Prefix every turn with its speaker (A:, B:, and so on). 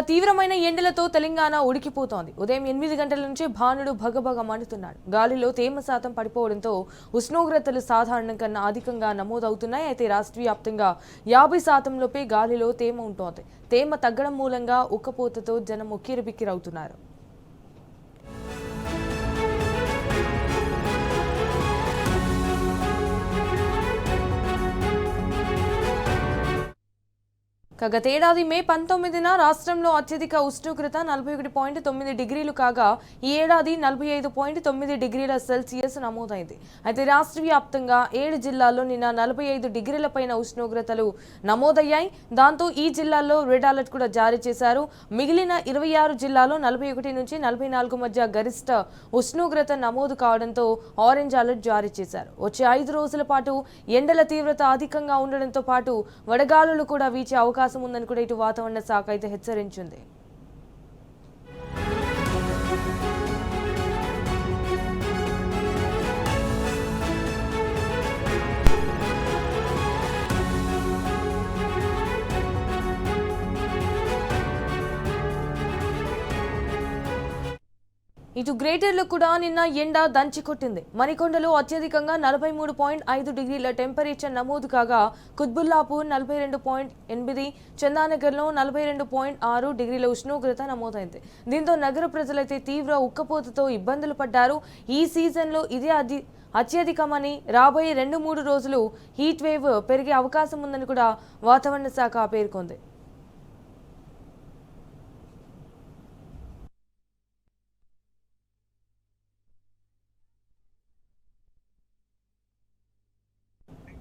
A: తీవ్రమైన ఎండలతో తెలంగాణ ఉడికిపోతోంది. ఉదయం 8 గంటల నుంచి భానుడు భగభగ మండుతున్నాడు. గాలిలో తేమ శాతం పడిపోవడంతో ఉష్ణోగ్రతలు సాధారణం కన్నా అధికంగా నమోదవుతున్నాయి. అయితే రాష్ట్ర వ్యాప్తంగా 50% లోపే గాలిలో తేమ ఉంటోంది. తేమ తగ్గడం మూలంగా ఉక్కపోతతో జనం ఉక్కిరిబిక్కిరవుతున్నారు. గతేడాది మే 19న రాష్ట్రంలో అత్యధిక ఉష్ణోగ్రత 41.9 డిగ్రీలు కాగా ఈ ఏడాది 45.9 డిగ్రీల సెల్సియస్ నమోదైంది. అయితే రాష్ట్ర వ్యాప్తంగా 7 జిల్లాల్లో నిన్న 45 డిగ్రీల పైన ఉష్ణోగ్రతలు నమోదయ్యాయి. దాంతో ఈ జిల్లాల్లో రెడ్ అలర్ట్ కూడా జారీ చేశారు. మిగిలిన 26 జిల్లాల్లో 41 నుంచి 44 మధ్య గరిష్ట ఉష్ణోగ్రత నమోదు కావడంతో ఆరెంజ్ అలర్ట్ జారీ చేశారు. వచ్చే 5 రోజుల పాటు ఎండల తీవ్రత అధికంగా ఉండడంతో పాటు వడగాలులు కూడా వీచే అవకాశం ఉందని కూడా ఇటు వాతావరణ శాఖ అయితే హెచ్చరించింది. ఇటు గ్రేటర్లో కూడా నిన్న ఎండ దంచి కొట్టింది. మరికొండలో అత్యధికంగా 43.5 డిగ్రీల టెంపరేచర్ నమోదు కాగా కుత్బుల్లాపూర్ 42.8, చందానగర్లో 42.6 డిగ్రీల ఉష్ణోగ్రత నమోదైంది. దీంతో నగర ప్రజలైతే తీవ్ర ఉక్కపోతతో ఇబ్బందులు పడ్డారు. ఈ సీజన్లో ఇదే అత్యధికమని, రాబోయే 2-3 రోజులు హీట్ వేవ్ పెరిగే అవకాశం ఉందని కూడా వాతావరణ శాఖ పేర్కొంది.